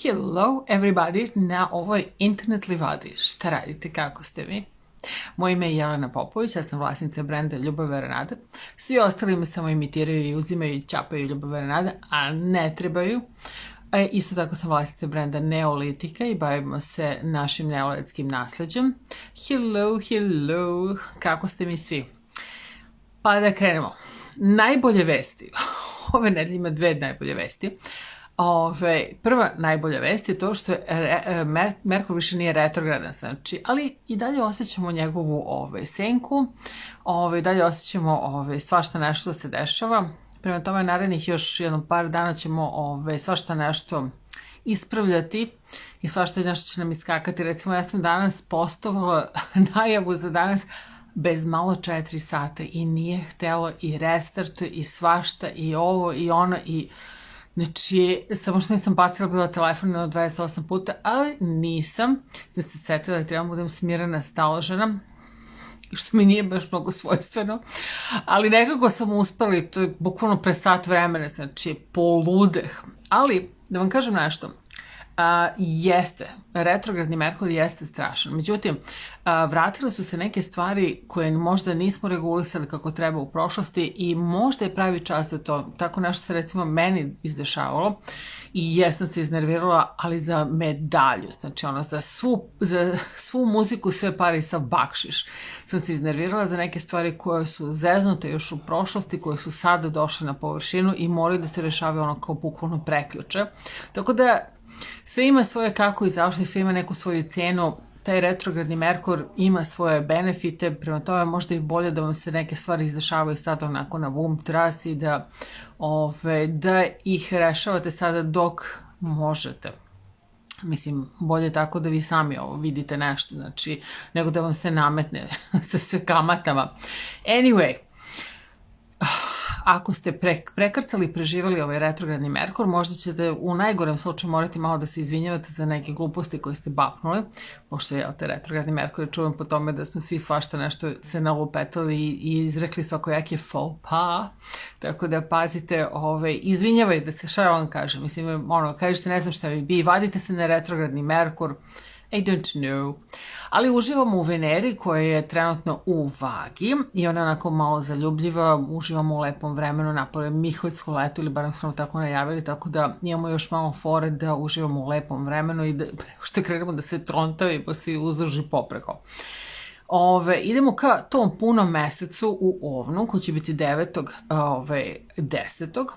Hello everybody na ovoj internet livadi. Šta radite, kako ste vi? Moje ime je Jelena Popović, ja sam vlasnica brenda Ljubav Vera Nada. Svi ostali me samo imitiraju i uzimaju i čapaju Ljubav Vera Nada, a ne trebaju. Isto tako sam vlasnica brenda Neolitika i bavimo se našim neolitskim nasleđem. Hello, kako ste mi svi? Pa da krenemo. Najbolje vesti. Ove nedelje ima dve najbolje vesti. Prva najbolja vest je to što je Merkur više nije retrogradan, znači, ali i dalje osjećamo njegovu senku, dalje osjećamo svašta nešto se dešava. Prema tome, narednih još jednom par dana ćemo svašta nešto ispravljati i svašta nešto će nam iskakati. Recimo, ja sam danas postovala najavu za danas bez malo 4 sata i nije htelo i restart i svašta i ovo i ono i... Znači, samo što nisam bacila bila telefon na 28 puta, ali nisam. Sam se setila da trebam budem smirena, staložena, što mi nije baš mnogo svojstveno. Ali nekako sam uspela i to je bukvalno pre sat vremena, znači poludeh. Ali, da vam kažem nešto, jeste, retrogradni Merkur jeste strašan. Međutim, vratile su se neke stvari koje možda nismo regulisali kako treba u prošlosti i možda je pravi čas za to. Tako nešto se recimo meni izdešavalo i jesam se iznervirala, ali za medalju, znači ono za svu muziku, sve pare i sav bakšiš. Sam se iznervirala za neke stvari koje su zeznute još u prošlosti, koje su sada došle na površinu i moraju da se rešavaju ono kao bukvalno preključe. Tako da sve ima svoje kako i zašto i sve ima neku svoju cenu. Taj retrogradni Merkur ima svoje benefite, prema tome možda i bolje da vam se neke stvari izdešavaju sad onako na bum trasi, da ih rešavate sada dok možete. Mislim, bolje tako da vi sami vidite nešto, znači, nego da vam se nametne sa sve kamatama. Anyway, ako ste prekrcali i preživali ovaj retrogradni Merkur, možda ćete u najgorem slučaju morati malo da se izvinjavate za neke gluposti koje ste bapnuli, pošto je retrogradni Merkur je čuvan po tome da smo svi svašta nešto se nalupetali i izrekli svakojake faux pas, tako da pazite, izvinjavajte se, šta vam kažem, mislim, kažete ne znam šta vi vadite se na retrogradni Merkur, I don't know. Ali uživamo u Veneri koja je trenutno u Vagi i ona onako malo zaljubljiva, uživamo u lepom vremenu, napore Miholjsko leto ili barem smo tako najavili, tako da imamo još malo fore da uživamo u lepom vremenu i da što krenemo da se trontavimo svi uzduž i popreko. Idemo ka tom punom mesecu u Ovnu, koji će biti 9.10.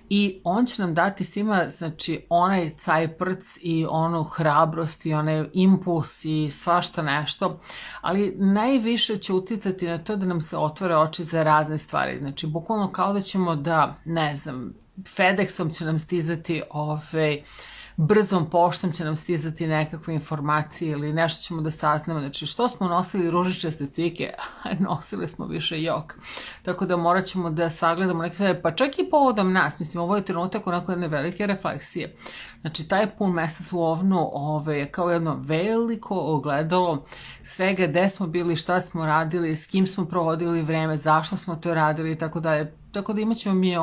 I on će nam dati svima, znači, onaj cajprc i onu hrabrost i onaj impuls i svašta nešto, ali najviše će uticati na to da nam se otvore oči za razne stvari. Znači, bukvalno kao da ćemo da, ne znam, FedExom će nam stizati brzom poštom će nam stizati nekakve informacije ili nešto ćemo da saznamo. Znači, što smo nosili ružičaste cvike, nosili smo više jok. Tako da morat ćemo da sagledamo neke stvari, pa čak i povodom nas. Mislim, ovo je trenutak onako jedne velike refleksije. Znači, taj pun mesec u Ovnu je kao jedno veliko ogledalo svega gde smo bili, šta smo radili, s kim smo provodili vreme, zašto smo to radili i tako dalje. Tako da imat ćemo mi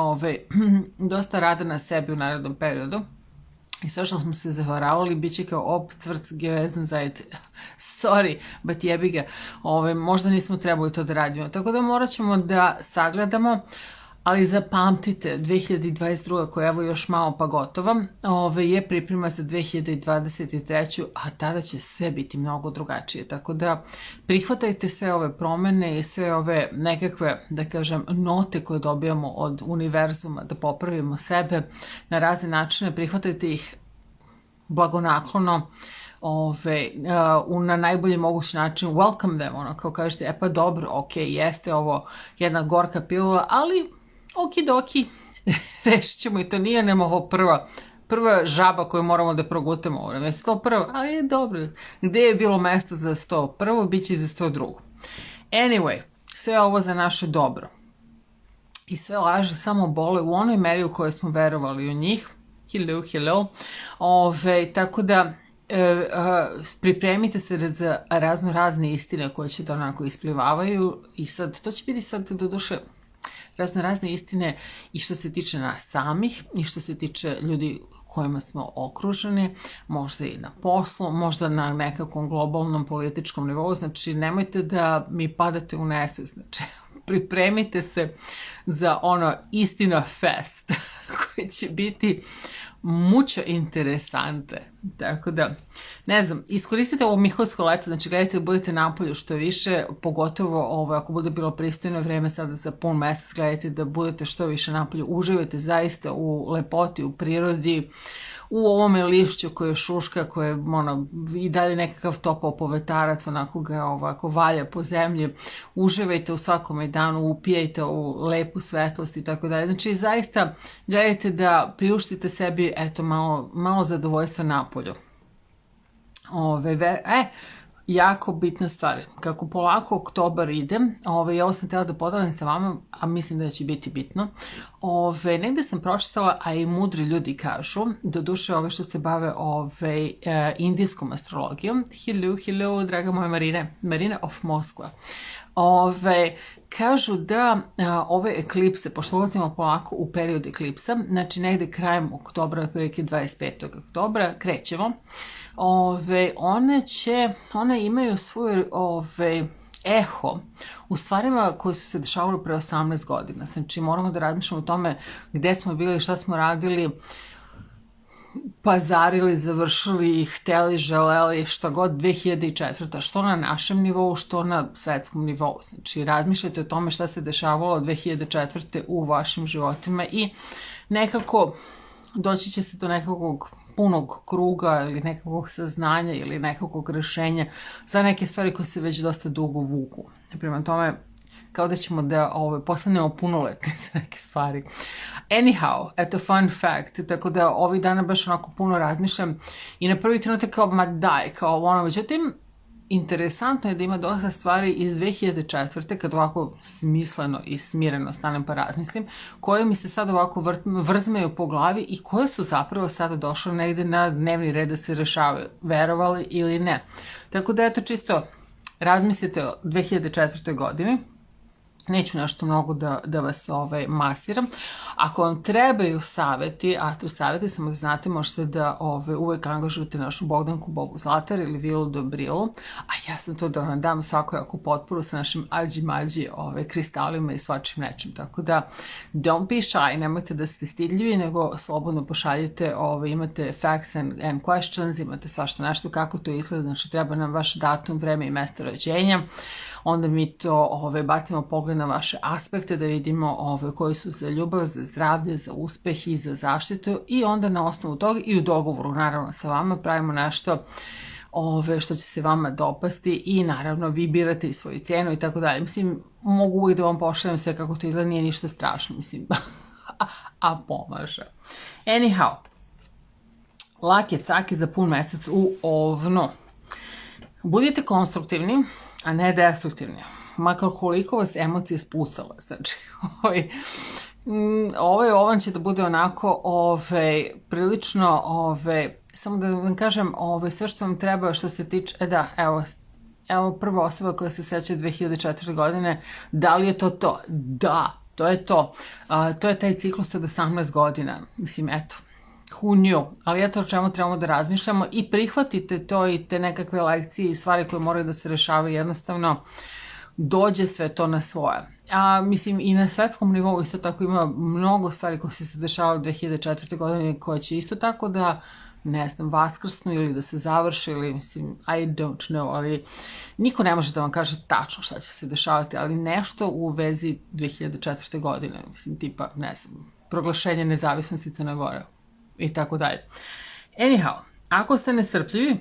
dosta rada na sebi u narednom periodu. I sve što smo se zavaravali, bit će kao cvrc gewesen seid. Sorry, but jebi ga. Možda nismo trebali to da radimo. Tako da morat ćemo da sagledamo, ali zapamtite, 2022. koja evo još malo pa gotova, je priprema za 2023. a tada će sve biti mnogo drugačije. Tako da prihvatajte sve ove promene i sve ove nekakve, da kažem, note koje dobijamo od univerzuma, da popravimo sebe na razne načine, prihvatajte ih blagonaklono, na najbolji mogući način, welcome them, kao kažete, pa dobro, ok, jeste ovo jedna gorka pilula, ali okidoki, rešit ćemo i to nije nam ovo prva žaba koju moramo da progutamo ovo. Je 101. Ali je dobro. Gde je bilo mesta za 101. bit će i za 102. Anyway, sve ovo za naše dobro. I sve laže samo bole u onoj meri u kojoj smo verovali u njih. Hello. Tako da pripremite se za razne istine koje će da onako isplivavaju i sad, to će biti sad do duše razne istine i što se tiče nas samih i što se tiče ljudi kojima smo okruženi, možda i na poslu, možda na nekakvom globalnom političkom nivou. Znači, nemojte da mi padate u nesvest. Znači, pripremite se za ono istina fest koji će biti mucho interesante. Tako da, ne znam, iskoristite ovo Miholjsko leto, znači gledajte da budete napolju što više, pogotovo ako bude bilo pristojno vreme sada za pun mesec, gledajte da budete što više napolju, uživajte zaista u lepoti, u prirodi, u ovome lišću koje šuška, koje i dalje nekakav topao povetarac, onako ga ovako valja po zemlji, uživajte u svakome danu, upijajte u lepu svetlost i tako dalje. Znači zaista gledajte da priuštite sebi malo zadovoljstva napolju. Jako bitna stvar, kako polako oktobar ide, ovo sam htjela da podelim sa vama, a mislim da će biti bitno. Negde sam pročitala, a i mudri ljudi kažu, doduše ove što se bave indijskom astrologijom, hello, draga moja Marina of Moskva, kažu da ove eklipse, pošto ulazimo polako u period eklipsa, znači negde krajem oktobra, otprilike 25. oktobra, krećemo, one imaju svoj eho u stvarima koje su se dešavale pre 18 godina. Znači, moramo da razmišljamo o tome gde smo bili, šta smo radili, pazarili, završili, hteli, želeli, šta god 2004. Što na našem nivou, što na svetskom nivou. Znači, razmišljajte o tome šta se dešavalo 2004. u vašim životima i nekako doći će se do nekakvog punog kruga ili nekakvog saznanja ili nekakvog rešenja za neke stvari koje se već dosta dugo vuku. Prema tome, kao da ćemo da postanemo punoletni za neke stvari. Anyhow, eto fun fact, tako da ovih dana baš onako puno razmišljam i na prvi trenutak kao, ma daj, međutim, interesantno je da ima dosta stvari iz 2004. kad ovako smisleno i smireno stanem pa razmislim, koje mi se sad ovako vrzmeju po glavi i koje su zapravo sada došle negde na dnevni red da se rešavaju, verovali ili ne. Tako da eto čisto razmislite o 2004. godini. Neću nešto mnogo da vas masiram. Ako vam trebaju saveti, astrosaveti, samo da znate, možete da uvek angažujete našu Bogdanku Bobu Zlatar ili Vilu Dobrilu, a ja sam to da vam dam svakojaku potporu sa našim ađi-mađi kristalima i svačim nečim. Tako da, don't be shy, nemojte da ste stidljivi, nego slobodno pošaljite, imate facts and questions, imate svašta nešto, kako to izgleda, znači treba nam vaš datum, vreme i mesto rođenja. Onda mi to bacimo pogled na vaše aspekte da vidimo koji su za ljubav, za zdravlje, za uspeh i za zaštitu i onda na osnovu toga i u dogovoru naravno sa vama pravimo nešto što će se vama dopasti i naravno vi birate i svoju cijenu i tako dalje. Mislim, mogu uvijek da vam pošaljem sve kako to izgleda, nije ništa strašno, mislim, a pomaže. Anyhow, lake cake za pun mesec u Ovnu. Budite konstruktivni, a ne destruktivni. Makar koliko vas emocije spucala. Znači, ovan će da bude onako prilično, samo da vam kažem, sve što vam treba što se tiče, evo prva osoba koja se seća 2004. godine, da li je to to? Da, to je to. To je taj ciklus od 18 godina. Mislim, eto. Who knew? Ali eto o čemu trebamo da razmišljamo i prihvatite to i te nekakve lekcije i stvari koje moraju da se rešavaju, jednostavno dođe sve to na svoje. A mislim i na svetskom nivou isto tako ima mnogo stvari koje se dešavaju 2004. godine koje će isto tako da, ne znam, vaskrsnu ili da se završi ili mislim, I don't know, ali niko ne može da vam kaže tačno šta će se dešavati, ali nešto u vezi 2004. godine, mislim tipa, ne znam, proglašenje nezavisnosti Crne Gore i tako dalje. Anyhow, ako ste nestrpljivi,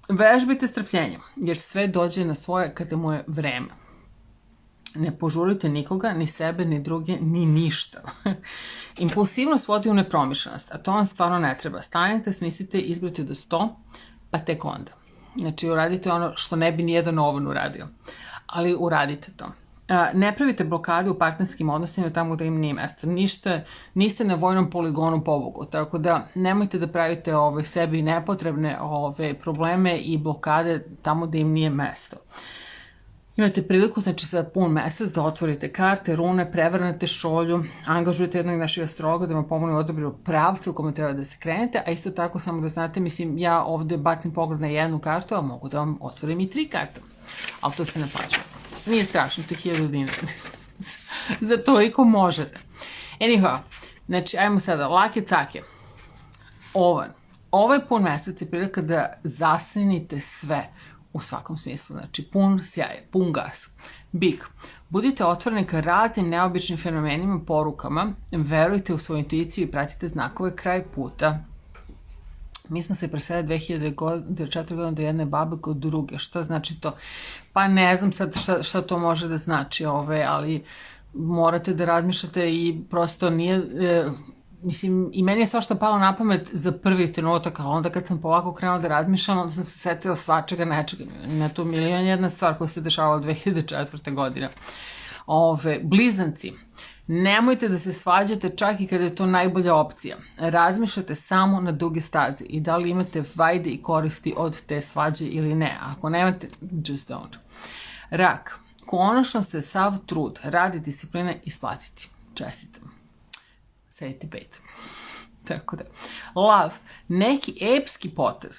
vežbite strpljenje, jer sve dođe na svoje kada mu je vreme. Ne požurite nikoga, ni sebe, ni druge, ni ništa. Impulsivnost vodi u nepromišljenost, a to vam stvarno ne treba. Stanite, smislite, izbrojite do 100, pa tek onda. Znači, uradite ono što ne bi nijedan ovan uradio, ali uradite to. Ne pravite blokade u partnerskim odnosima tamo gde im nije mesto. Niste na vojnom poligonu pobogu, tako da nemojte da pravite sebi nepotrebne probleme i blokade tamo gde im nije mesto. Imate priliku, znači za pun mesec da otvorite karte, rune, prevrnete šolju, angažujete jednog naših astrologa da vam pomogne u odabiru pravca u kome treba da se krenete, a isto tako samo da znate, mislim, ja ovde bacim pogled na jednu kartu, a mogu da vam otvorim i 3 karte, ali to se ne plaća. Nije strašno, to je 1000 dinara. Za toliko možete. Anyhow, znači, ajmo sada, lake cake. Ovan. Ovaj pun mesec je prilika da zasenite sve u svakom smislu. Znači, pun sjaj, pun gas. Bik. Budite otvoreni ka raznim neobičnim fenomenima, porukama, verujte u svoju intuiciju i pratite znakove kraj puta. Mi smo se preselili 2004 godine do jedne babe kod druge. Šta znači to? Pa ne znam sad šta to može da znači, ali morate da razmišljate i prosto nije... Mislim, i meni je svašta palo na pamet za prvi trenutak, ali onda kad sam polako krenula da razmišljam, onda sam se setila svačega nečega. Na to milion jedna stvar koja se dešavala 2004. godine. Blizanci. Nemojte da se svađate čak i kada je to najbolja opcija. Razmišljate samo na duge stazi i da li imate vajde i koristi od te svađe ili ne. Ako nemate, just don't. Rak. Konačno se sav trud, radi, discipline isplatiti. Čestitam. Sejte 5. Tako da. Love. Neki epski potez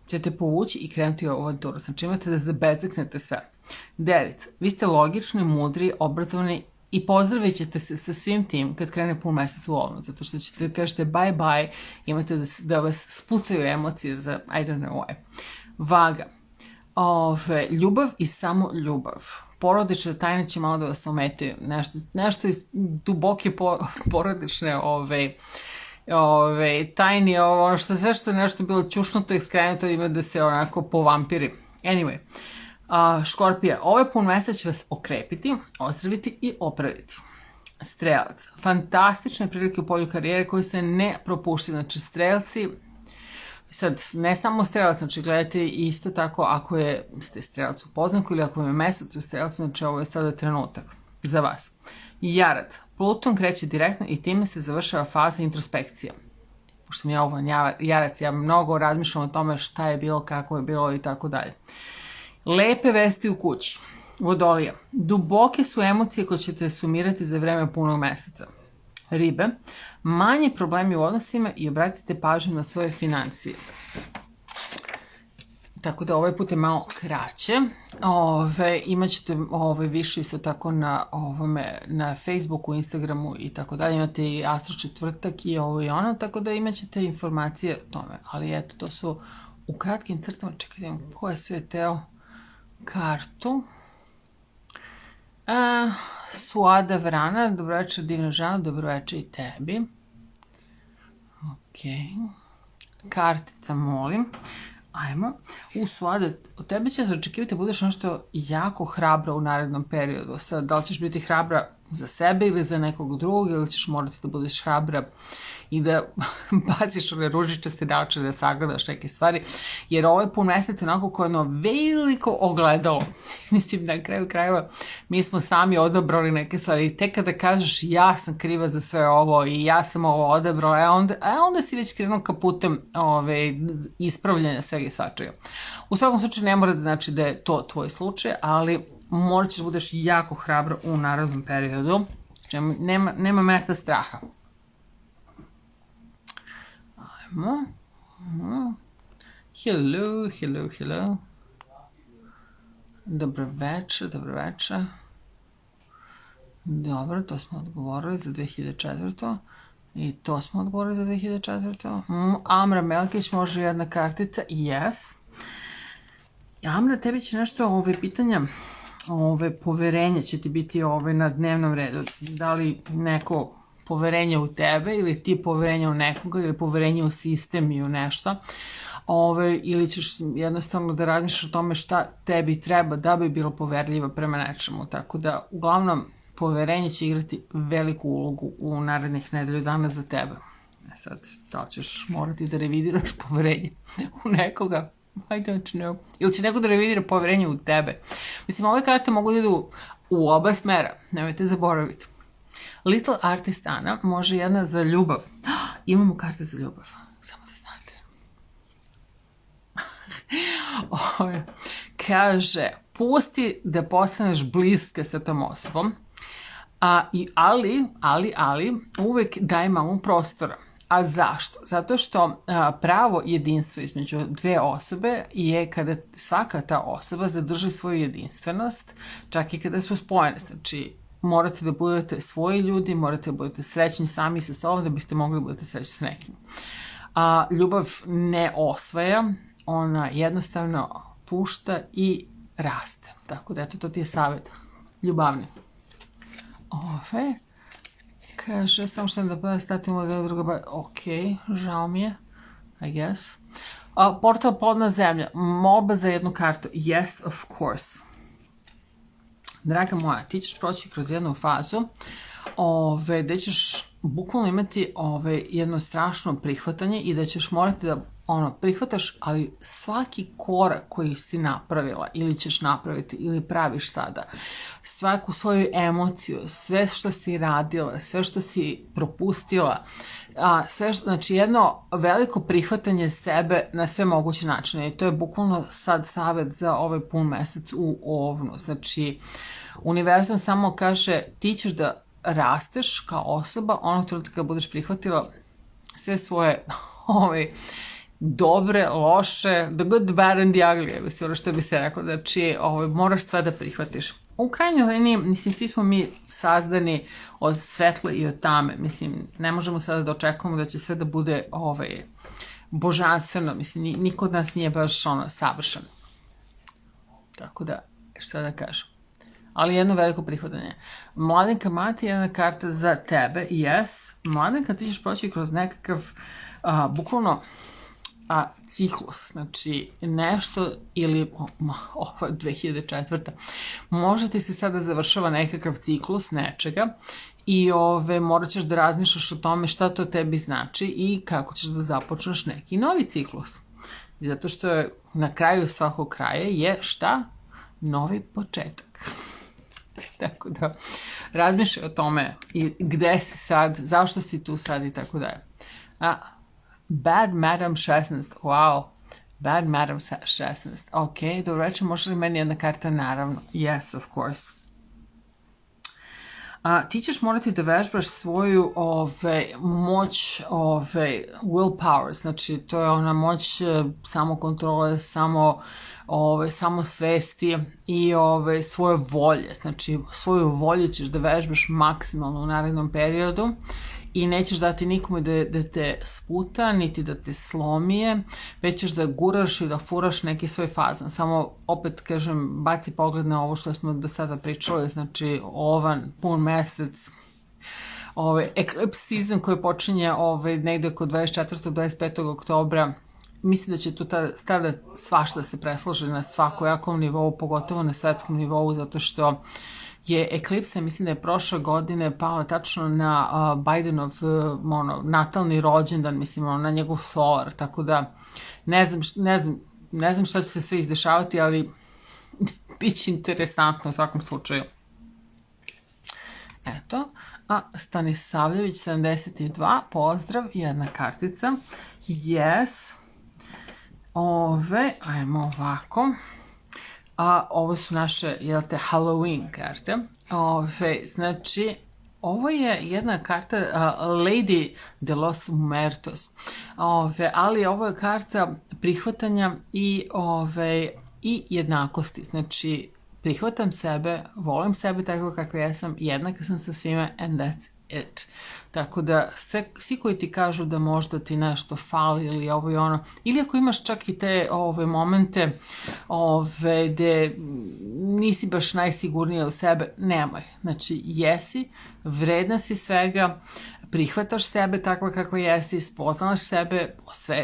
ćete povući i krenuti u avanturu. Znači imate da zabezeknete sve. Devica. Vi ste logični, mudri, obrazovani i pozdravit ćete se sa svim tim kad krene pun mesec u Ovnu. Zato što ćete da kažete bye bye, imate da vas spucaju emocije za I don't know why. Vaga. Ljubav i samo ljubav. Porodične tajne će malo da vas ometaju. Nešto iz duboke porodične tajne, ono što sve što je nešto bilo čušnuto i skrenuto ima da se onako povampiri. Anyway, Škorpija, ovaj pun mesec će vas okrepiti, ozdraviti i opraviti. Strelac, fantastične prilike u polju karijere koje se ne propuštaju. Znači, strelci, sad, ne samo strelac, znači gledajte isto tako ako ste strelac u poznaku ili ako vam je mesec u strelcu, znači ovo je sada trenutak za vas. Jarac, Pluton kreće direktno i time se završava faza introspekcije. Pošto sam ja ovo Jarac, ja mnogo razmišljam o tome šta je bilo, kako je bilo i tako dalje. Lepe vesti u kući. Vodolija, duboke su emocije koje ćete sumirati za vreme punog meseca. Ribe, manji problemi u odnosima i obratite pažnju na svoje financije. Tako da ovaj put je malo kraće. Imaćete više isto tako na Facebooku, Instagramu i tako dalje. Imate i Astro četvrtak i ovo i ono, tako da imaćete informacije o tome. Ali eto, to su u kratkim crtama. Čekajte, ko je sve teo kartu? Suada Vrana, dobroveče divna žena, dobroveče i tebi. Ok. Kartica, molim. Ajmo. Suada, od tebe će se očekivati da budeš nešto jako hrabra u narednom periodu. Sad, da li ćeš biti hrabra za sebe ili za nekog drugog, ili ćeš morati da budeš hrabra i da baciš one ružičaste naočare da sagledaš neke stvari, jer ovo je pun mesec onako kao jedno veliko ogledalo. Mislim, na kraju krajeva mi smo sami odabrali neke stvari i tek kada kažeš ja sam kriva za sve ovo i ja sam ovo odabrala, onda si već krenuo ka putem ispravljanja svega i svačega. U svakom slučaju ne mora da znači da je to tvoj slučaj, ali morat ćeš da budeš jako hrabra u narodnom periodu. Nema mesta straha. Ajmo. Hello. Dobro večer. Dobro, to smo odgovorili za 2004. I to smo odgovorili za 2004. Amra Melkić, može jedna kartica? Yes. Amra, tebi će nešto pitanja, poverenja će ti biti na dnevnom redu. Da li neko poverenje u tebe ili ti poverenje u nekoga ili poverenje u sistem i u nešto. Ili ćeš jednostavno da razmišljaš o tome šta tebi treba da bi bilo poverljiva prema nečemu. Tako da, uglavnom, poverenje će igrati veliku ulogu u narednih nedelju dana za tebe. Sad, da ćeš morati da revidiraš poverenje u nekoga. I don't know. Ili će neko da revidira poverenje u tebe. Mislim, ove karte mogu da idu u oba smera. Nemojte zaboraviti. Little Artist Ana, može jedna za ljubav. Imamo karte za ljubav. Samo da znate. kaže, pusti da postaneš bliska sa tom osobom, ali uvek daj malo prostora. A zašto? Zato što pravo jedinstvo između dve osobe je kada svaka ta osoba zadrži svoju jedinstvenost, čak i kada su spojene. Znači, morate da budete svoji ljudi, morate da budete srećni sami sa sobom da biste mogli da budete srećni sa nekim. Ljubav ne osvaja, ona jednostavno pušta i raste. Tako da, eto, to ti je savjet ljubavni. Kaže, samo što da statimo da druga... Ok, žao mi je, I guess. Portal Plodna zemlja, molba za jednu kartu. Yes, of course. Draga moja, ti ćeš proći kroz jednu fazu gde ćeš bukvalno imati jedno strašno prihvatanje i da ćeš morati da prihvataš, ali svaki korak koji si napravila ili ćeš napraviti ili praviš sada, svaku svoju emociju, sve što si radila, sve što si propustila, znači jedno veliko prihvatanje sebe na sve moguće načine. I to je bukvalno sad savjet za ovaj pun mesec u Ovnu. Znači, univerzum samo kaže ti ćeš da rasteš kao osoba onog trenutka kada budeš prihvatila sve svoje dobre, loše, the good, the bad and the ugly, što bi se rekao, znači moraš sve da prihvatiš. U krajnjoj liniji, mislim, svi smo mi sazdani od svetla i od tame, mislim, ne možemo sada da očekujemo da će sve da bude božanstveno, mislim, niko od nas nije baš savršen. Tako da, šta da kažem. Ali jedno veliko prihvatanje. Mladenka Mati je jedna karta za tebe, yes. Mladenka, ti ćeš proći kroz nekakav, bukvalno, ciklus, znači nešto ili ovo je 2004. Možda ti se sada završava nekakav ciklus nečega i morat ćeš da razmišljaš o tome šta to tebi znači i kako ćeš da započneš neki novi ciklus. Zato što je na kraju svakog kraja je šta? Novi početak. Tako da razmišljaj o tome i gde si sad, zašto si tu sad i tako da je. Bad Madam 16, wow, Bad Madam 16, ok, dobro reći, može li meni jedna karta? Naravno, yes, of course. Ti ćeš morati da vežbaš svoju moć willpower, znači to je ona moć samokontrole, samosvesti i svoje volje, znači svoju volju ćeš da vežbaš maksimalno u narednom periodu i nećeš dati nikome da te sputa, niti da te slomije, već ćeš da guraš i da furaš neki svoj fazon. Samo, opet kažem, baci pogled na ovo što smo do sada pričali, znači Ovan, pun mesec, eclipse season koji počinje negde oko 24. 25. oktobra. Mislim da će tu tada svašta da se presloži na svakojakom nivou, pogotovo na svetskom nivou, zato što je eklipsa, mislim da je prošle godine pala tačno na Bidenov natalni rođendan, mislim, na njegov solar, tako da ne znam šta će se sve izdešavati, ali bit će interesantno u svakom slučaju. Eto, Stanisavljević 72, pozdrav, jedna kartica, yes, ajmo ovako. Ovo su naše, Halloween karte. Znači, ovo je jedna karta Lady de los Muertos. Ali ovo je karta prihvatanja i jednakosti. Znači, prihvatam sebe, volim sebe tako kako jesam, jednaka sam sa svima and that's it. Tako da, svi koji ti kažu da možda ti nešto fali ili ovo i ono, ili ako imaš čak i te momente gde nisi baš najsigurnija u sebe, nemoj. Znači, jesi, vredna si svega, prihvataš sebe takva kako jesi, spoznaš sebe,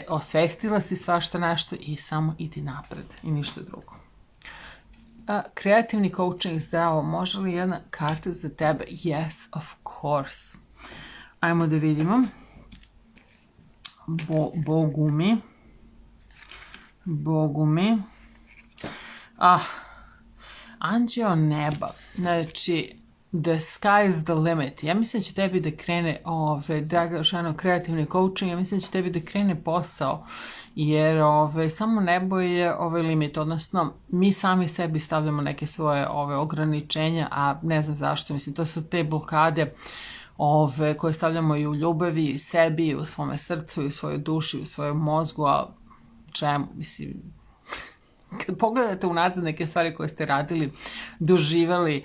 osvestila si svašta nešto i samo idi napred i ništa drugo. Kreativni coaching, zdravo, može li jedna karta za tebe? Yes, of course. Ajmo da vidimo. Bogumi. Anđeo neba. Znači, the sky is the limit. Ja mislim da će tebi da krene, draga ženo, kreativni coaching, ja mislim da će tebi da krene posao, jer samo nebo je limit, odnosno mi sami sebi stavljamo neke svoje ograničenja, a ne znam zašto, mislim, to su te blokade koje stavljamo i u ljubavi, i sebi, i u svome srcu, i u svojoj duši, i u svojom mozgu, a čemu, mislim, kad pogledate unazad neke stvari koje ste radili, doživjeli,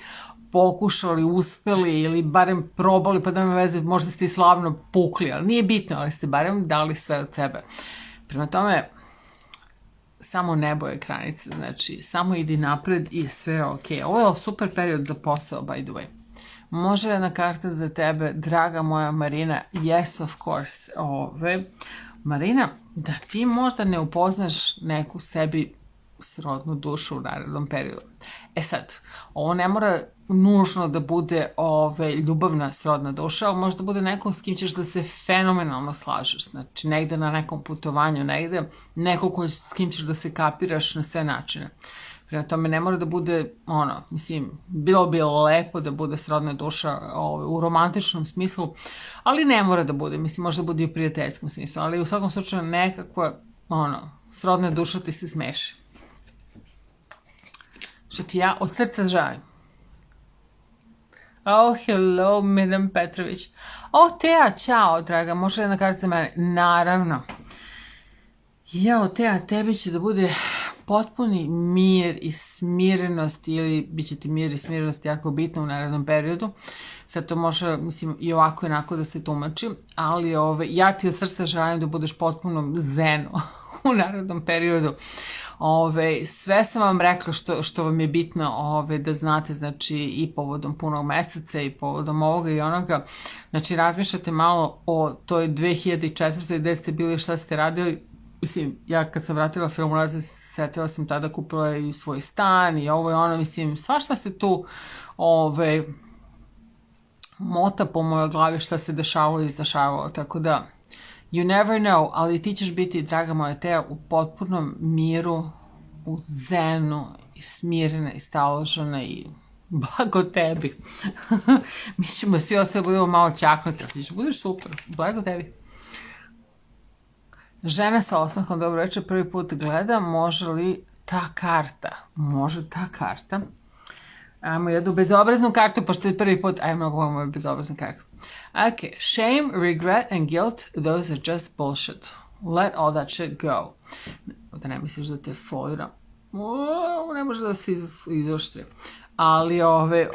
pokušali, uspeli ili barem probali, pa da nema veze, možda ste i slavno pukli, ali nije bitno, ali ste barem dali sve od sebe. Prema tome, samo nebo je granica, znači samo idi napred i sve je okej. Ovo je super period za posao, by the way. Može jedna karta za tebe, draga moja Marina? Yes, of course. Marina, da ti možda ne upoznaš neku sebi srodnu dušu u narednom periodu. E sad, ovo ne mora nužno da bude ljubavna srodna duša, ali možda bude neko s kim ćeš da se fenomenalno slažeš. Znači, negde na nekom putovanju, negde neko s kim ćeš da se kapiraš na sve načine. Prema tome, ne mora da bude, mislim, bilo bi lepo da bude srodna duša u romantičnom smislu, ali ne mora da bude, mislim, možda bude i u prijateljskom smislu, ali u svakom slučaju nekakva, srodna duša ti se smeši. Što ti ja od srca želim. Oh, hello, Madam Petrović. Oh, Teja, čao, draga, može jedna karta za mene? Naravno. Jao, Teja, tebi će da bude potpuni mir i smirenost, ili bit će ti mir i smirenost jako bitno u narednom periodu. Sad to može, mislim, i ovako i onako da se tumači, ali ja ti od srca želim da budeš potpuno zeno u narednom periodu. Sve sam vam rekla što vam je bitno da znate, znači i povodom punog meseca i povodom ovoga i onoga. Znači, razmišljate malo o toj 2004. gde ste bili, šta ste radili. Mislim, ja kad sam vratila film Razred, setila sam tada, kupila i svoj stan i ovo i ono, mislim, svašta se tu mota po mojoj glavi šta se dešavalo i izdešavalo, tako da you never know, ali ti ćeš biti, draga moja Teja, u potpunom miru, u zenu, i smirena, i staložena, i blago tebi. Mi ćemo svi ostali budemo malo čaknuti, ali ti ćeš budeš super, blago tebi. Žena sa osmehom, dobro večer, prvi put gleda, može li ta karta? Može ta karta. Ajmo jednu bezobraznu kartu, pošto je prvi put, ajmo moju bezobraznu kartu. Ok, shame, regret and guilt, those are just bullshit. Let all that shit go. Da ne misliš da te fodra. Ne može da se izoštri. Ali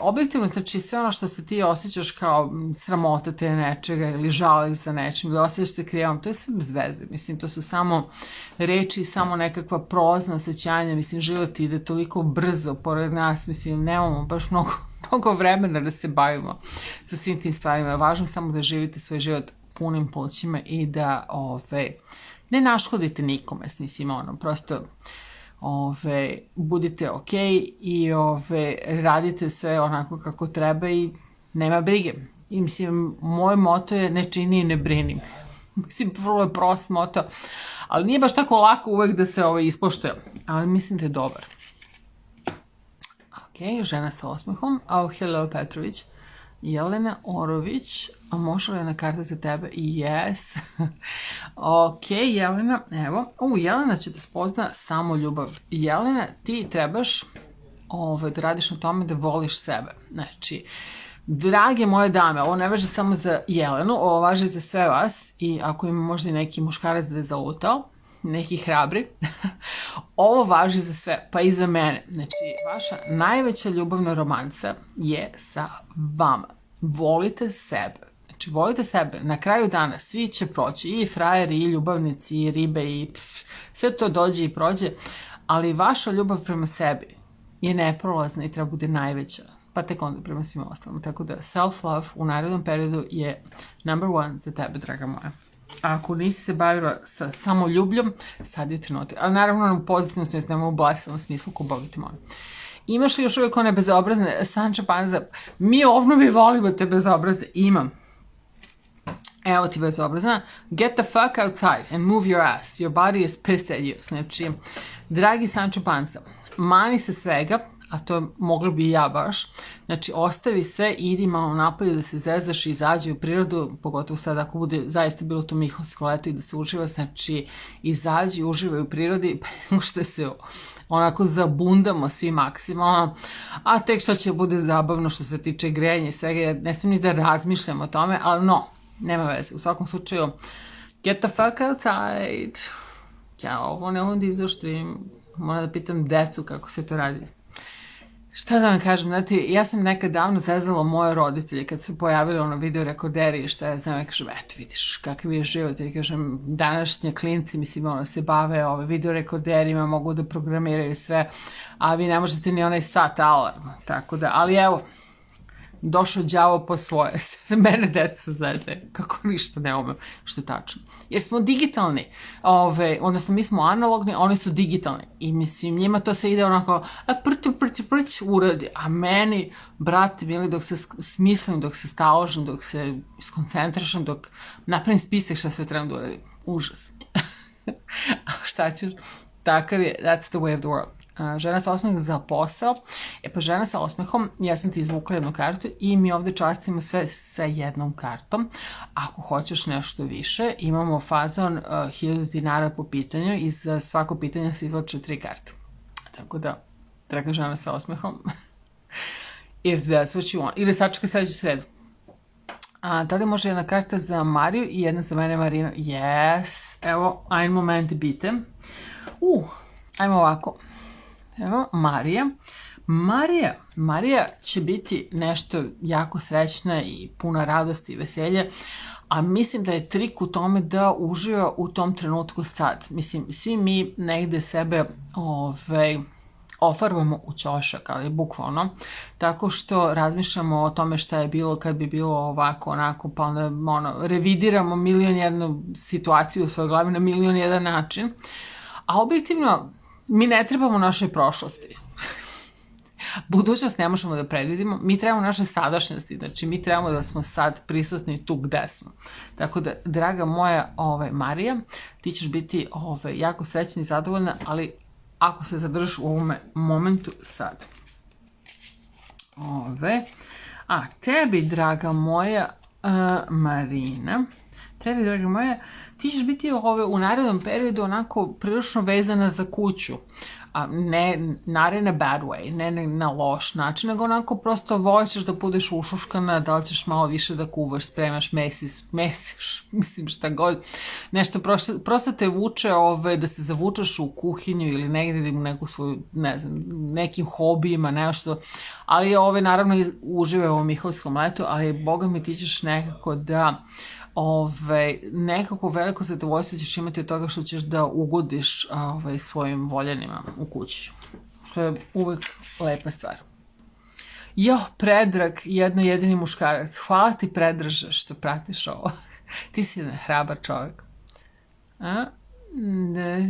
objektivno, znači sve ono što se ti osjećaš kao sramota te nečega ili žališ za nečim ili osjećaš se krivom, to je sve bez veze. Mislim, to su samo reči, samo nekakva prozna osjećanja. Mislim, život ide toliko brzo pored nas. Mislim, nemamo baš mnogo vremena da se bavimo sa svim tim stvarima. Važno je samo da živite svoj život punim plućima i da ne naškodite nikome. Mislim, prosto budite okej i radite sve onako kako treba i nema brige. I mislim, moj moto je ne čini i ne brini. Mislim, vrlo je prost moto, ali nije baš tako lako uvek da se ispoštuje, ali mislim da je dobar. Ok, žena sa osmehom. Oh, hello, Petrović. Jelena Orović, a može li jedna karta za tebe? Yes. Ok, Jelena, evo. Jelena će da spozna samo ljubav. Jelena, ti trebaš da radiš na tome da voliš sebe. Znači, drage moje dame, ovo ne važi samo za Jelenu, ovo važi za sve vas i ako ima možda i neki muškarac da je zalutao, neki hrabri, ovo važi za sve, pa i za mene. Znači, vaša najveća ljubavna romansa je sa vama. Volite sebe. Znači, volite sebe. Na kraju dana svi će proći, i frajeri, i ljubavnici, i ribe, i sve to dođe i prođe, ali vaša ljubav prema sebi je neprolazna i treba bude najveća, pa tek onda prema svima ostalima. Tako da self-love u narednom periodu je number one za tebe, draga moja. A ako nisi se bavila sa samoljubljom, sad je trenutak. Ali naravno u pozitivnom smislu, nema u blasavom smislu ko Boga ti molim. Imaš li još uvijek one bezobrazne? Sanča Panza, mi ovnovi volimo te bezobrazne. Imam. Evo ti bezobrazna. Get the fuck outside and move your ass. Your body is pissed at you. Znači, dragi Sančo Panza, mani se svega, a to mogla bi i ja baš. Znači, ostavi sve, idi malo napolje da se zezaš, izađi u prirodu, pogotovo sad ako bude zaista bilo to mihovsko leto i da se uživa, znači, izađi, uživaj u prirodi, pre nego što se onako zabundamo svi maksimalno, a tek što će bude zabavno što se tiče grejanja i svega, ja ne smijem ni da razmišljam o tome, ali no, nema veze, u svakom slučaju, get the fuck outside. Ja ovo ne mogu da izoštrim, moram da pitam decu kako se to radi. Šta da vam kažem, znate, ja sam nekad davno zezala moje roditelje kad su pojavili video rekorderi i šta ja znam, ja kažem, eto vidiš kakav je život, i kažem, današnje klinci, mislim, se bave video rekorderima, mogu da programiraju sve, a vi ne možete ni onaj sat alarm, tako da, ali evo, došao đavo po svoje, mene deca zezaju, kako ništa ne umem, što je tačno. Jer smo digitalni, odnosno mi smo analogni, oni su digitalni i mislim, njima to se ide onako, prć, uradi, a meni, brate, mili, dok se smislim, dok se staložim, dok se skoncentrišem, dok napravim spisak šta sve trebam da uradim, užas. Šta ćeš? Takav je, that's the way of the world. Žena sa osmehom za posao. Pa žena sa osmehom, ja sam ti izvukla jednu kartu i mi ovde častimo sve sa jednom kartom. Ako hoćeš nešto više, imamo fazon 1000 dinara po pitanju i za svako pitanje se izvlače 3 karte. Tako da, draga žena sa osmehom, if that's what you want. Ili sačekaj sledeću sredu. Tada može jedna karta za Mariju i jedna za mene, Marina. Yes, evo, ein moment bitte. Ajmo ovako. Evo, Marija će biti nešto jako srećna i puna radosti i veselja, a mislim da je trik u tome da uživa u tom trenutku sad. Mislim, svi mi negde sebe ofarbamo u ćošak, ali bukvalno, tako što razmišljamo o tome šta je bilo kad bi bilo ovako, onako, pa onda revidiramo milion jednu situaciju u svojoj glavi na milion jedan način, a objektivno mi ne trebamo našoj prošlosti. Budućnost ne možemo da predvidimo, mi trebamo naše sadašnjosti, znači mi trebamo da smo sad prisutni tu gde smo. Tako da, draga moja Marija, ti ćeš biti jako srećna i zadovoljna, ali ako se zadržiš u ovome momentu sad. A tebi, draga moja Marina, ti ćeš biti u narednom periodu onako prilično vezana za kuću. Ne, not in a bad way, ne na loš način, nego onako prosto voćeš da budeš ušuškana, da li ćeš malo više da kuvaš, spremaš, mesiš, mislim šta god. Nešto prosto te vuče da se zavučeš u kuhinju ili negdje u neku svoju, ne znam, nekim hobijima, nešto. Ali naravno uživaj u ovom mihovskom letu, ali boga mi ti ćeš nekako da nekako veliko zadovoljstvo ćeš imati od toga što ćeš da ugodiš svojim voljenima u kući. Što je uvek lepa stvar. Predrag, jedini muškarac. Hvala ti, Predraže, što pratiš ovo. Ti si jedan hrabar čovjek.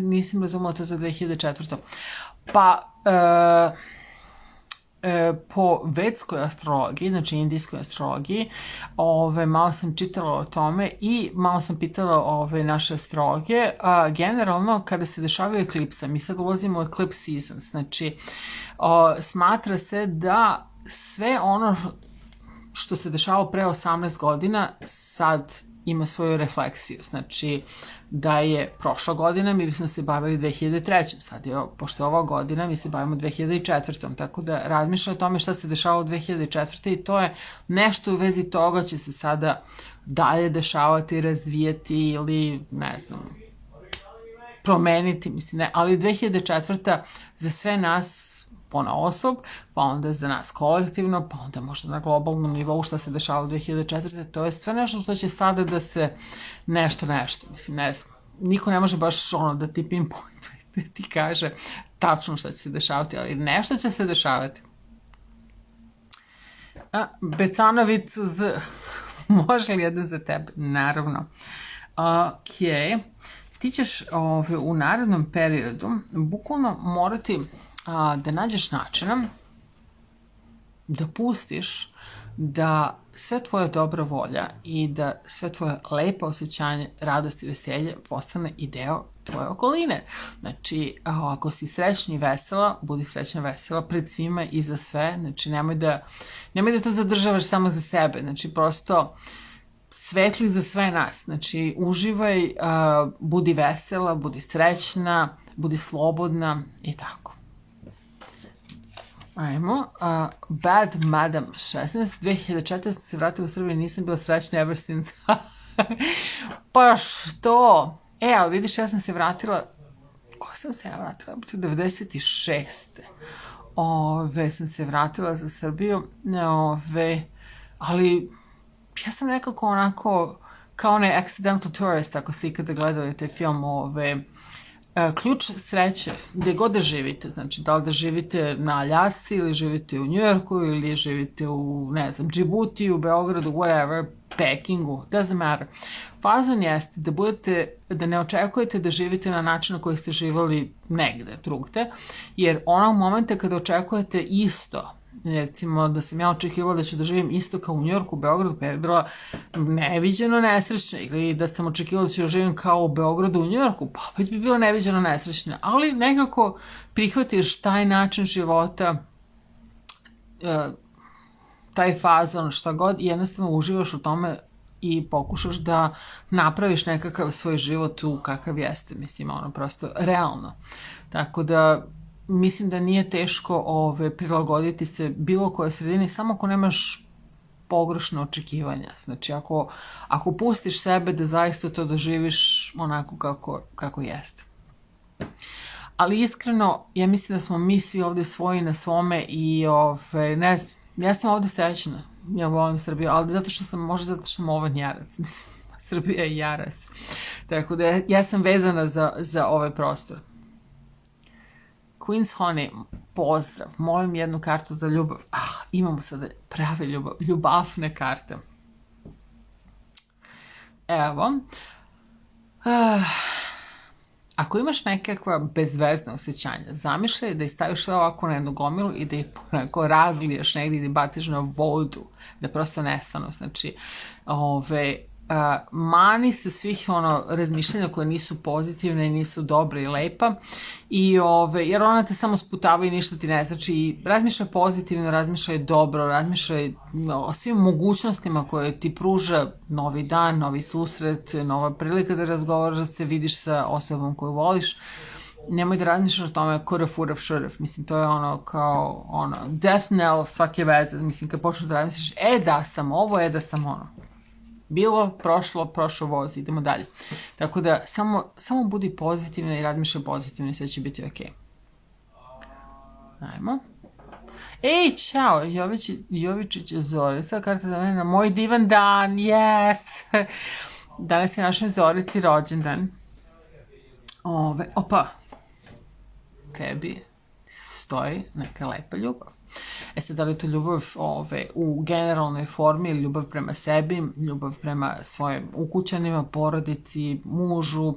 Nisam razumela to za 2004. Pa, po vedskoj astrologiji, znači indijskoj astrologiji, malo sam čitala o tome i malo sam pitala naše astrologe. Generalno, kada se dešavaju eklipse, mi sad ulazimo u eclipse seasons, znači smatra se da sve ono što se dešavalo pre 18 godina sad ima svoju refleksiju. Znači, da je prošla godina, mi bismo se bavili 2003. Sad je, pošto je ova godina, mi se bavimo 2004. Tako da razmišljam o tome šta se dešava u 2004. I to je nešto u vezi toga će se sada dalje dešavati, razvijati ili, ne znam, promeniti, mislim, ne, ali 2004. za sve nas ponaosob, pa onda za nas kolektivno, pa onda možda na globalnom nivou šta se dešava u 2004. To je sve nešto što će sada da se nešto, mislim, ne znam, niko ne može baš da ti pinpointuje, da ti kaže tačno šta će se dešavati, ali nešto će se dešavati. Becanovic, može li jedan za tebe? Naravno. Ok, ti ćeš u narednom periodu bukvalno morati da nađeš načina da pustiš da sve tvoja dobra volja i da sve tvoje lepo osjećanje, radost i veselje postane i deo tvoje okoline. Znači, ako si srećna i vesela, budi srećna i vesela pred svima i za sve. Znači, nemoj da to zadržavaš samo za sebe. Znači, prosto svetli za sve nas. Znači, uživaj, budi vesela, budi srećna, budi slobodna i tako. Ajmo. Bad Madam 16. 2014. se vratila u Srbiju i nisam bila srećna ever since. Pa što? Ali vidiš, ja sam se vratila... Ko sam se ja vratila? 96. Sam se vratila za Srbiju. Ali ja sam nekako onako kao onaj Accidental Tourist, ako ste ikada gledali taj film, ključ sreće, gdje god da živite, znači da li da živite na Aljasci ili živite u Njujorku ili živite u, ne znam, Džibutiju, Beogradu, whatever, Pekingu, doesn't matter. Fazon jeste da ne očekujete da živite na način na koji ste živali negde drugde, jer onog momenta kada očekujete isto, recimo da sam ja očekivala da ću da živim isto kao u Njujorku, Beogradu, pa je bila neviđeno nesrećna, ili da sam očekivala da ću da živim kao u Beogradu, u Njujorku, pa opet bi bila neviđeno nesrećna, ali nekako prihvatiš taj način života, taj fazon, šta god, i jednostavno uživaš u tome i pokušaš da napraviš nekakav svoj život u kakav jeste, mislim, prosto realno. Tako da mislim da nije teško prilagoditi se bilo koje sredini, samo ako nemaš pogrešno očekivanja. Znači, ako pustiš sebe da zaista to doživiš onako kako jeste. Ali iskreno, ja mislim da smo mi svi ovde svoji na svome i ne znam, ja sam ovde srećna. Ja volim Srbiju, ali možda zato što sam ovan jarac. Mislim, Srbija je jarac. Tako da ja sam vezana za ovaj prostor. Queen's Honey, pozdrav, molim jednu kartu za ljubav. Imamo sada prave ljubavne karte. Evo. Ako imaš nekakva bezvezna osjećanja, zamišljaj da ih staviš sve ovako na jednu gomilu i da ih onako razliješ negdje i da baciš na vodu, da prosto nestanu. Znači, mani se svih razmišljanja koje nisu pozitivne i nisu dobre i lepa, jer ona te samo sputava i ništa ti ne znači. I razmišljaj pozitivno, razmišljaj dobro, razmišljaj o svim mogućnostima koje ti pruža novi dan, novi susret, nova prilika da razgovaraš, da se vidiš sa osobom koju voliš. Nemoj da razmišljaš o tome ko rafurav šurav. Mislim, to je kao death knell svake veze. Mislim, kad počneš da razmišljaš, da sam ovo, da sam ono. Bilo, prošlo voz, idemo dalje. Tako da, samo budi pozitivna i razmišljaj pozitivno i sve će biti okej. Ajmo. Ćao, Jovičić Zorica, karta za mene na moj divan dan, yes! Danas je našoj Zorici rođendan. Tebi stoji neka lepa ljubav. Sad, da li je to ljubav u generalnoj formi ili ljubav prema sebi, ljubav prema svojim ukućanima, porodici, mužu,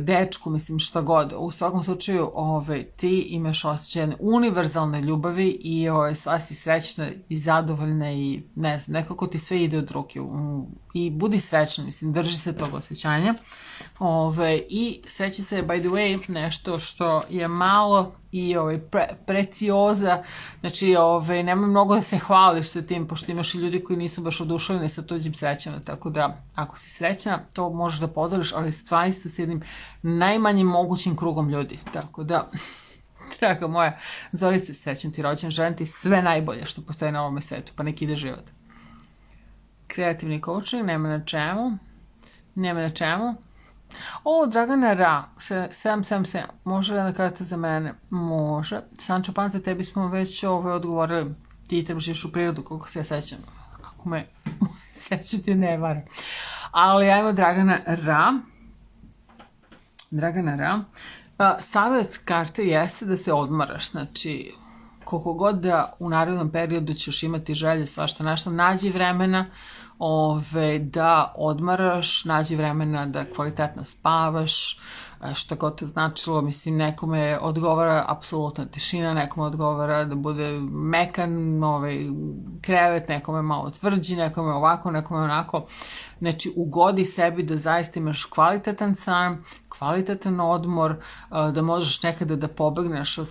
dečku, mislim šta god. U svakom slučaju ti imaš osjećaj jedne univerzalne ljubavi i sva si srećna i zadovoljna i ne znam, nekako ti sve ide od ruke i budi srećna, mislim, drži se tog osjećanja. I srećica je, by the way, nešto što je malo i precioza, znači nemoj mnogo da se hvališ sa tim, pošto imaš i ljudi koji nisu baš oduševljeni sa tuđim srećama, tako da ako si srećna, to možeš da podeliš, ali stvarista s jednim najmanjim mogućim krugom ljudi, tako da, draga moja Zorice, srećan ti rođendan, želim ti sve najbolje što postoji na ovome svetu, pa nek ide život. Kreativni coaching, nema na čemu. Dragana Ra, 777, može li jedna karta za mene? Može. Sancho Panza, tebi smo već odgovorili, ti trebaš još u prirodu, koliko se ja sećam. Ako me sećati ne vara. Ali ajmo Dragana Ra. Savjet karte jeste da se odmaraš, znači koliko god da u narednom periodu ćeš imati želje svašta nešto, nađi vremena, da odmaraš, nađi vremena da kvalitetno spavaš, što god to značilo, mislim, nekome odgovara apsolutna tišina, nekome odgovara da bude mekan krevet, nekome malo tvrđi, nekome ovako, nekome onako. Znači, ugodi sebi da zaista imaš kvalitetan san, kvalitetan odmor, da možeš nekada da pobegneš od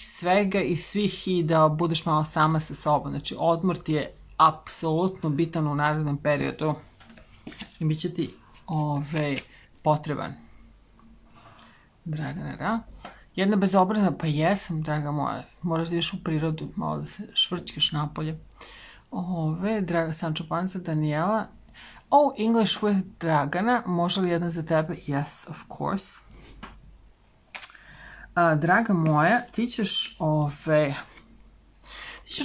svega i svih i da budeš malo sama sa sobom. Znači, odmor ti je apsolutno bitan u narednom periodu i bit će ti potreban. Dragana Ra. Jedna bezobrazna, pa jesam, draga moja. Moraš da ideš u prirodu, malo da se švrćkaš napolje. Draga Sancho Panza, Daniela. English with Dragana. Može li jedna za tebe? Yes, of course. Draga moja, ti ćeš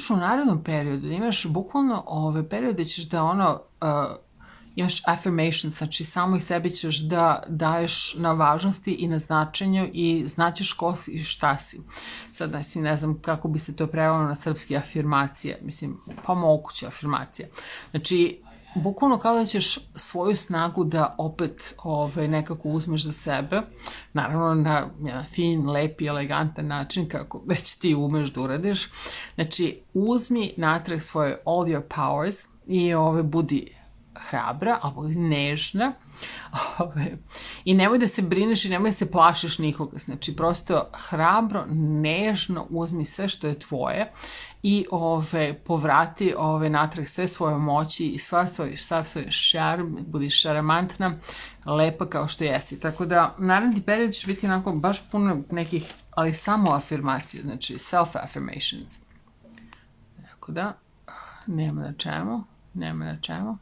u narednom periodu, imaš bukvalno period gde ćeš da imaš affirmations, znači samo i sebi ćeš da daješ na važnosti i na značenju i znaćeš ko si i šta si. Sad, ne znam kako bi se to prevelo na srpski, afirmacije, mislim, pa moguće afirmacije. Znači, bukvalno kao da ćeš svoju snagu da opet nekako uzmeš za sebe, naravno na jedan fin, lepi, elegantan način kako već ti umeš da uradiš. Znači, uzmi natrag svoje all your powers i budi hrabra, a budi nežna i nemoj da se brineš i nemoj da se plašiš nikoga. Znači, prosto hrabro, nežno uzmi sve što je tvoje i povrati natrag sve svoje moći i sav svoj šarm, budi šaramantna, lepa kao što jesi. Tako da, naredni period ćeš biti onako baš puno nekih, ali samo afirmacije, znači self-affirmations. Tako da, nema na čemu.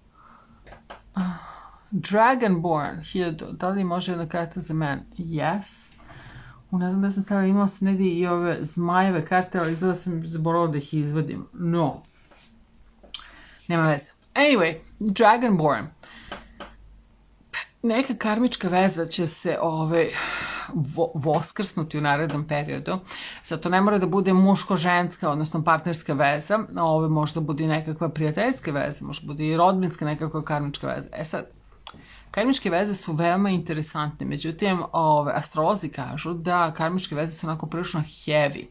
Dragonborn, 1000, da li može jedna karta za mene? Yes. Ne znam da sam stavila, imala sam negdje i ove zmajeve karte, ali izgleda sam zaboravila da ih izvadim. No. Nema veze. Anyway, Dragonborn. Neka karmička veza će se voskrsnuti u narednom periodu. Zato ne mora da bude muško-ženska, odnosno partnerska veza. Možda bude nekakva prijateljska veza, možda bude i rodbinska nekakva karmička veza. Sad, karmičke veze su veoma interesantne, međutim, astrolozi kažu da karmičke veze su onako prilično heavy.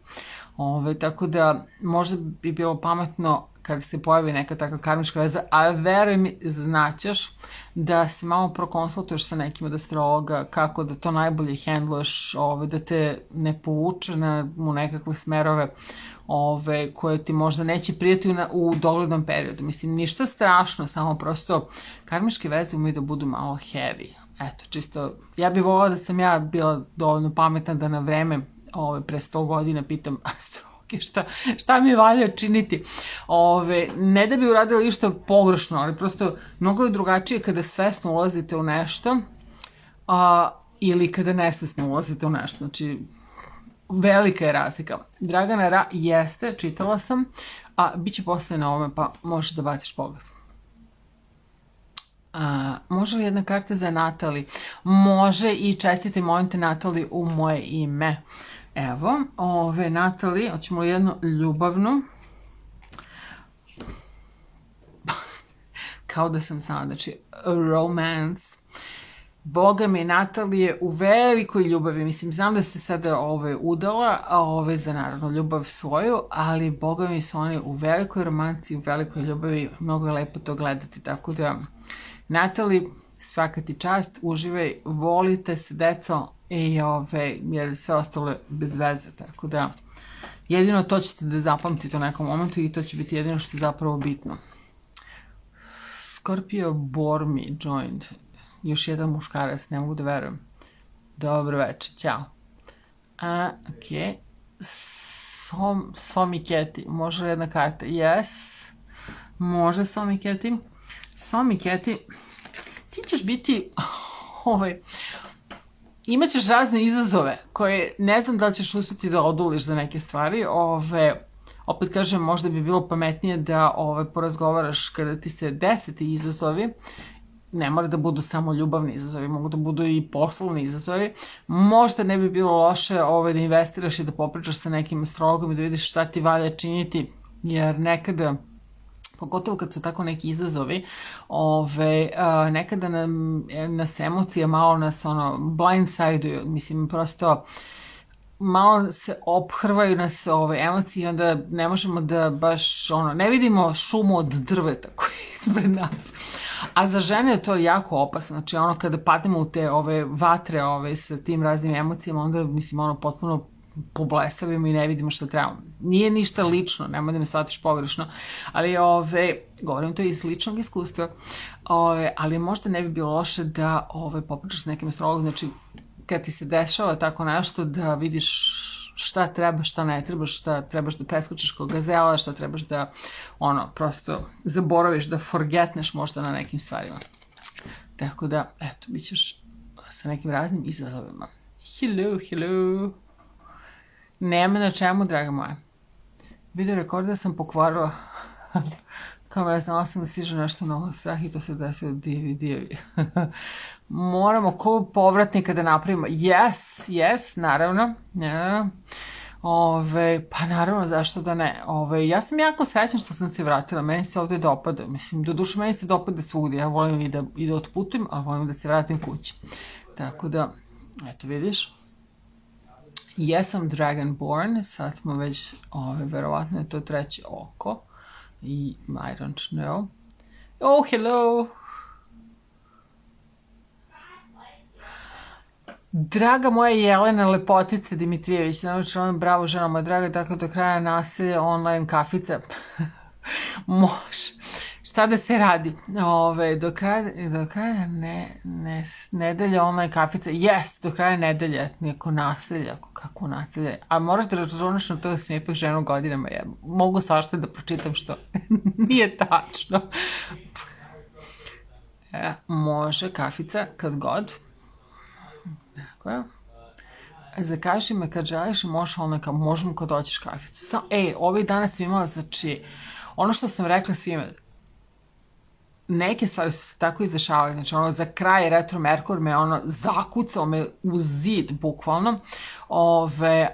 Tako da možda bi bilo pametno kada se pojavi neka takva karmička veza, a veruj mi, znaćeš da se malo prokonsultuješ sa nekim od astrologa kako da to najbolje handluješ, da te ne povuče u nekakve smerove koje ti možda neće prijeti u doglednom periodu. Mislim, ništa strašno, samo prosto karmičke veze umiju da budu malo heavy. Eto, čisto, ja bih volila da sam ja bila dovoljno pametna da na vreme, pre 100 godina pitam astrologe šta mi valja činiti. Ne da bi uradila išta pogrešno, ali prosto mnogo je drugačije kada svesno ulazite u nešto ili kada nesvesno ulazite u nešto. Znači, velika je razlika. Dragana Ra jeste, čitala sam, a bit će posle na ovome, pa možeš da baciš pogled. Može li jedna karta za Natali? Može i čestite, molim te, Natali, u moje ime. Evo, Natali, hoćemo li jednu ljubavnu? Kao da sam sama, znači, romance. Boga mi, Natali je u velikoj ljubavi. Mislim, znam da ste sada udala za naravno ljubav svoju, ali Boga mi su one u velikoj romanci, u velikoj ljubavi. Mnogo je lepo to gledati, tako da, Natali, svaka ti čast, uživaj, volite se, deco, jer sve ostalo je bez veze, tako da jedino to ćete da zapamtite u nekom momentu i to će biti jedino što je zapravo bitno. Scorpio Bormi joined. Još jedan muškarac, ne mogu da verujem. Dobro večer, ćao. Ok. Somiketi, može li jedna karta? Yes. Može Somiketi. Somiketi, ti ćeš biti imaćeš razne izazove koje ne znam da li ćeš uspjeti da oduliš za neke stvari. Opet kažem, možda bi bilo pametnije da porazgovaraš kada ti se dese ti izazovi. Ne mora da budu samo ljubavni izazovi, mogu da budu i poslovni izazovi. Možda ne bi bilo loše da investiraš i da popričaš sa nekim astrologom i da vidiš šta ti valja činiti, jer nekada pogotovo kad su tako neki izazovi, nekada nas emocije malo nas blindside-uju, mislim, prosto malo se ophrvaju nas emocije i onda ne možemo da baš, ne vidimo šumu od drveta koji je ispred nas. A za žene je to jako opasno, znači kada padnemo u te vatre sa tim raznim emocijama, onda, mislim, potpuno poblesavimo i ne vidimo šta trebamo. Nije ništa lično, nemoj da me shvatiš pogrešno, ali govorim to iz ličnog iskustva, ali možda ne bi bilo loše da popričaš s nekim astrologom, znači kad ti se dešava tako nešto da vidiš šta treba, šta ne treba, šta trebaš da preskočiš kao gazela, šta trebaš da prosto zaboraviš, da forgetneš možda na nekim stvarima. Tako da, eto, bit ćeš sa nekim raznim izazovima. Hello. Nema na čemu, draga moja. Video rekorda sam pokvarila. Kao ne znala sam da stiže nešto novo strah i to se desilo DVD-ovi. Moramo klub povratnika da napravimo. Yes, naravno. Pa naravno, zašto da ne. Ja sam jako srećna što sam se vratila. Meni se ovde dopada. Mislim, doduše meni se dopada svugdje. Ja volim i da otputujem, ali volim da se vratim kući. Tako da, eto vidiš. Jesam Dragonborn, sad smo već, verovatno je to treće oko. I I don't know. Oh, hello! Draga moja Jelena Lepotice Dimitrijević, bravo žena moja draga, tako do kraja nasilje online kafica. Može. Šta da se radi? Do kraja nedelje online kafica. Yes, do kraja nedelje. Neko nasilje. Kako nasilje? A moraš da računaš na to da sam ipak žena u godinama. Ja mogu svašta da pročitam što nije tačno. Može kafica kad god. Tako je. Zakaži me kad želiš i možemo kad doćeš kaficu. Ovih dana sam imala, znači, ono što sam rekla svima, neke stvari su se tako izdešavale, znači za kraj Retro Merkur me zakucao me u zid, bukvalno,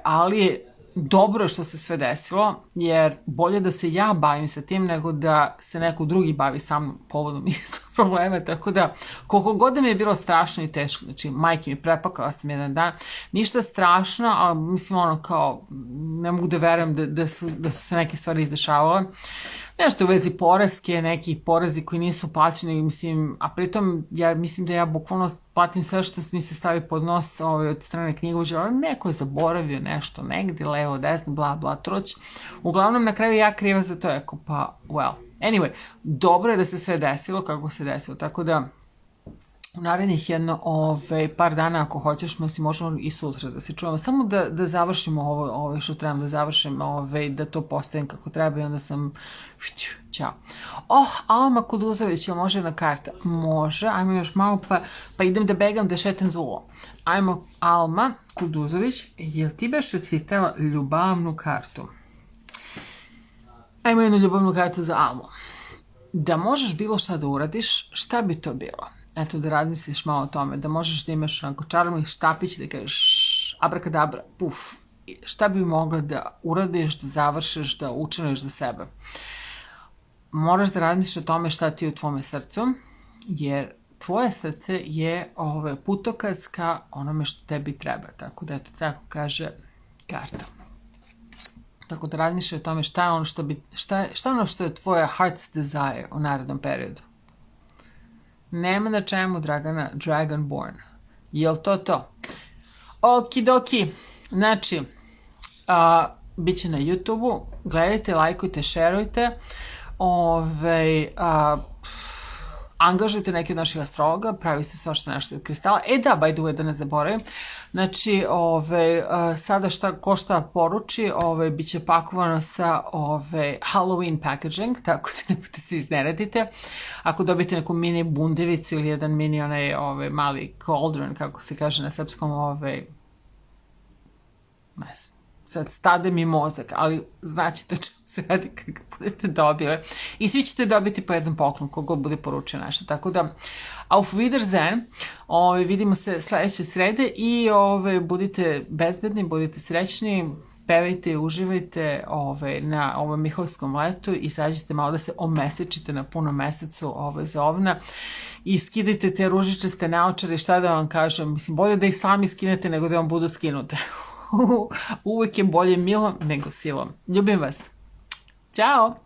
ali dobro je što se sve desilo, jer bolje da se ja bavim sa tim nego da se neko drugi bavi sa mnom povodom istog problema, tako da koliko god da mi je bilo strašno i teško, znači majke mi prepakala sam jedan dan, ništa strašno, ali mislim ne mogu da verujem da su se neke stvari izdešavale. Nešto u vezi poreske, neki porezi koji nisu plaćeni, mislim, a pritom ja mislim da ja bukvalno platim sve što mi se stavi pod nos od strane knjigovođa, ali neko je zaboravio nešto negdje, levo, desno, bla, bla, troć. Uglavnom, na kraju ja kriva za to, anyway, dobro je da se sve desilo kako se desilo, tako da u narednih par dana, ako hoćeš, možemo i sutra da se čujemo. Samo da završimo ovo što trebam da završim, da to postavim kako treba i onda sam... Ćao. Alma Kuduzović, jel može jedna karta? Može, ajmo još malo pa idem da begam da šetam zulom. Ajmo, Alma Kuduzović, jel ti baš htjela ljubavnu kartu? Ajmo jednu ljubavnu kartu za Almu. Da možeš bilo šta da uradiš, šta bi to bilo? Eto, da razmisliš malo o tome, da možeš da imaš čarobni štapić, da kažeš abrakadabra, puf, šta bi mogla da uradiš, da završiš, da učiniš za sebe. Moraš da razmisliš o tome šta ti je u tvome srcu, jer tvoje srce je putokaz ka onome što tebi treba, tako da eto, tako kaže karta. Tako da razmišljaj o tome šta je ono što je tvoje heart's desire u narednom periodu. Nema na čemu, Dragana, Dragonborn. Jel to? Okidoki. Znači, bit će na YouTube-u. Gledajte, lajkujte, šerujte. Angažujte neki od naših astrologa, pravi se svašta nešto od kristala. Da, by the way, da ne zaboravim. Znači, sada ko šta poruči, bit će pakovano sa Halloween packaging, tako da nemojte se iznenadite. Ako dobijete neku mini bundevicu ili jedan mini mali cauldron, kako se kaže na srpskom, ne znam. Sad stade mi mozak, ali znaćete o čemu se radi kad ga budete dobile. I svi ćete dobiti po jednom poklon, kogod bude poručio nešto. Tako da, auf Wiedersehen, vidimo se sledeće srede i budite bezbedni, budite srećni, pevajte i uživajte na ovom Mihovskom letu i izađite malo da se omesečite na punom mesecu za ovna i skidajte te ružičaste naočare, šta da vam kažem, mislim, bolje da ih sami skinete nego da vam budu skinute. Uvijek je bolje milom nego silom. Ljubim vas. Ćao!